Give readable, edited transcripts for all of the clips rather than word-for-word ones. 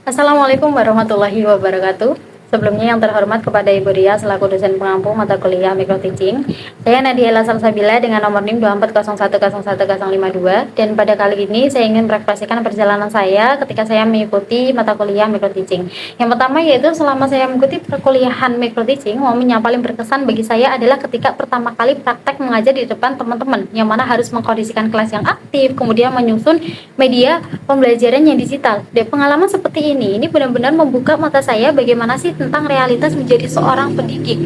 Assalamualaikum warahmatullahi wabarakatuh. Sebelumnya yang terhormat kepada Ibu Ria selaku dosen pengampu mata kuliah Micro Teaching. Saya Nadia Salsabila dengan nomor NIM 240101052 dan pada kali ini saya ingin merefleksikan perjalanan saya ketika saya mengikuti mata kuliah Micro Teaching. Yang pertama yaitu selama saya mengikuti perkuliahan Micro Teaching, momen yang paling berkesan bagi saya adalah ketika pertama kali praktek mengajar di depan teman-teman yang mana harus mengkondisikan kelas yang aktif, kemudian menyusun media pembelajaran yang digital. Dan pengalaman seperti ini benar-benar membuka mata saya bagaimana sih tentang realitas menjadi seorang pendidik.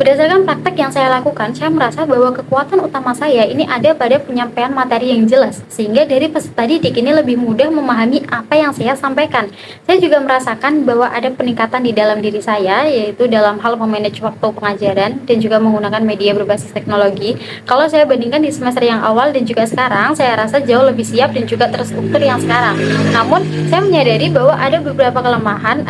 Berdasarkan praktek yang saya lakukan, saya merasa bahwa kekuatan utama saya ini ada pada penyampaian materi yang jelas, sehingga dari peserta didik ini lebih mudah memahami apa yang saya sampaikan. Saya juga merasakan bahwa ada peningkatan di dalam diri saya, yaitu dalam hal memanage waktu pengajaran dan juga menggunakan media berbasis teknologi. Kalau saya bandingkan di semester yang awal dan juga sekarang, saya rasa jauh lebih siap dan juga terstruktur yang sekarang. Namun, saya menyadari bahwa ada beberapa kelemahan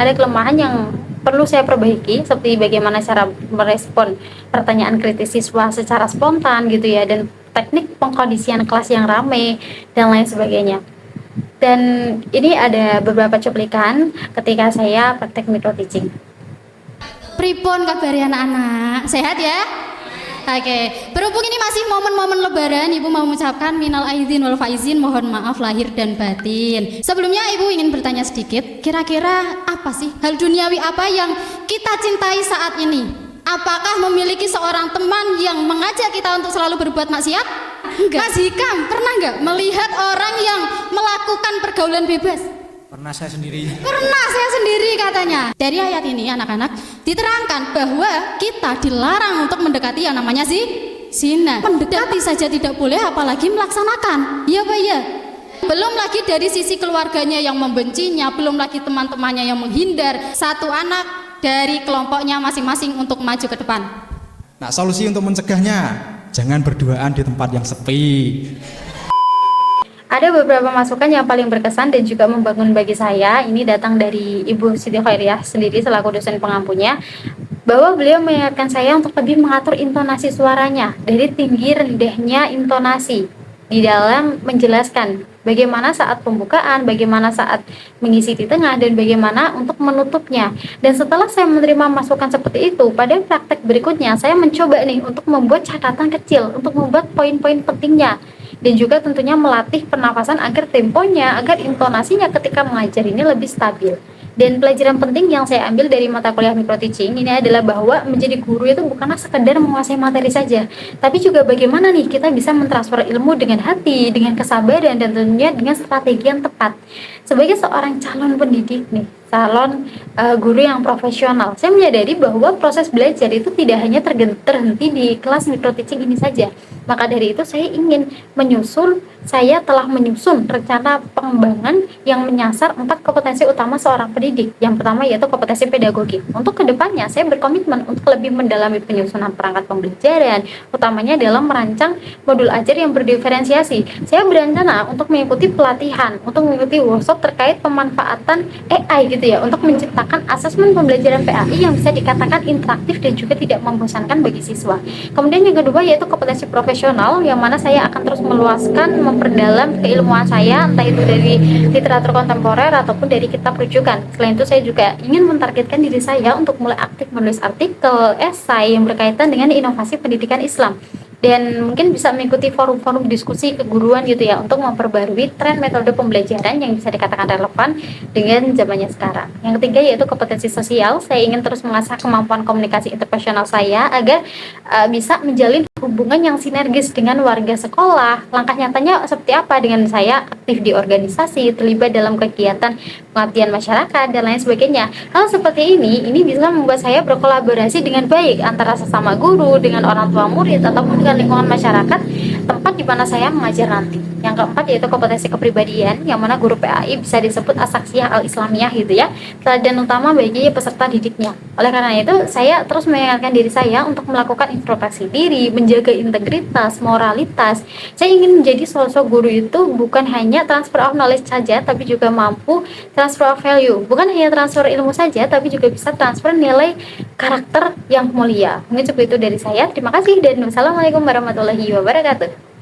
yang perlu saya perbaiki, seperti bagaimana cara merespon pertanyaan kritis siswa secara spontan gitu ya, dan teknik pengkondisian kelas yang ramai dan lain sebagainya. Dan ini ada beberapa cuplikan ketika saya praktek micro teaching. Pripun kabar anak-anak? Sehat ya? Oke, berhubung ini masih momen-momen lebaran, Ibu mau mengucapkan minal aidin wal faizin, mohon maaf lahir dan batin. Sebelumnya Ibu ingin bertanya sedikit, kira-kira apa sih hal duniawi apa yang kita cintai saat ini? Apakah memiliki seorang teman yang mengajak kita untuk selalu berbuat maksiat? Enggak. Mas Hikam, pernah enggak melihat orang yang melakukan pergaulan bebas? Pernah saya sendiri. Pernah saya sendiri katanya. Dari ayat ini anak-anak diterangkan bahwa kita dilarang untuk mendekati yang namanya zina. Mendekati saja tidak boleh apalagi melaksanakan. Iya Pak ya. Belum lagi dari sisi keluarganya yang membencinya, belum lagi teman-temannya yang menghindar. Satu anak dari kelompoknya masing-masing untuk maju ke depan. Nah, solusi untuk mencegahnya, jangan berduaan di tempat yang sepi. Ada beberapa masukan yang paling berkesan dan juga membangun bagi saya. Ini datang dari Ibu Siti Khairiyah sendiri selaku dosen pengampunya, bahwa beliau mengingatkan saya untuk lebih mengatur intonasi suaranya, dari tinggi rendahnya intonasi di dalam menjelaskan bagaimana saat pembukaan, bagaimana saat mengisi di tengah, dan bagaimana untuk menutupnya. Dan setelah saya menerima masukan seperti itu, pada praktek berikutnya saya mencoba nih untuk membuat catatan kecil, untuk membuat poin-poin pentingnya, dan juga tentunya melatih pernafasan agar temponya, agar intonasinya ketika mengajar ini lebih stabil. Dan pelajaran penting yang saya ambil dari mata kuliah micro teaching ini adalah bahwa menjadi guru itu bukanlah sekedar menguasai materi saja, tapi juga bagaimana nih kita bisa mentransfer ilmu dengan hati, dengan kesabaran, dan tentunya dengan strategi yang tepat. Sebagai seorang calon pendidik nih, calon guru yang profesional, saya menyadari bahwa proses belajar itu tidak hanya terhenti di kelas micro teaching ini saja. Maka dari itu saya telah menyusun rencana pengembangan yang menyasar 4 kompetensi utama seorang pendidik. Yang pertama yaitu kompetensi pedagogi. Untuk kedepannya saya berkomitmen untuk lebih mendalami penyusunan perangkat pembelajaran, utamanya dalam merancang modul ajar yang berdiferensiasi. Saya berencana untuk mengikuti pelatihan, untuk mengikuti workshop terkait pemanfaatan AI gitu ya, untuk menciptakan asesmen pembelajaran PAI yang bisa dikatakan interaktif dan juga tidak membosankan bagi siswa. Kemudian yang kedua yaitu kompetensi profesional, yang mana saya akan terus meluaskan, memperdalam keilmuan saya, entah itu dari literatur kontemporer ataupun dari kitab rujukan. Selain itu saya juga ingin mentargetkan diri saya untuk mulai aktif menulis artikel, esai yang berkaitan dengan inovasi pendidikan Islam, dan mungkin bisa mengikuti forum-forum diskusi keguruan gitu ya, untuk memperbarui tren metode pembelajaran yang bisa dikatakan relevan dengan zamannya sekarang. Yang ketiga yaitu kompetensi sosial. Saya ingin terus mengasah kemampuan komunikasi interpersonal saya agar bisa menjalin hubungan yang sinergis dengan warga sekolah. Langkah nyatanya seperti apa dengan saya aktif di organisasi, terlibat dalam kegiatan pengabdian masyarakat, dan lain sebagainya. Hal seperti ini bisa membuat saya berkolaborasi dengan baik antara sesama guru, dengan orang tua murid, ataupun dengan lingkungan masyarakat tempat di mana saya mengajar nanti. Yang keempat yaitu kompetensi kepribadian, yang mana guru PAI bisa disebut asaksiyah al-islamiyah gitu ya, teladan utama bagi peserta didiknya. Oleh karena itu saya terus mengingatkan diri saya untuk melakukan introspeksi diri, menjaga integritas, moralitas. Saya ingin menjadi sosok guru itu bukan hanya transfer of knowledge saja, tapi juga mampu transfer of value. Bukan hanya transfer ilmu saja, tapi juga bisa transfer nilai karakter yang mulia. Mungkin seperti itu dari saya. Terima kasih dan wassalamualaikum warahmatullahi wabarakatuh.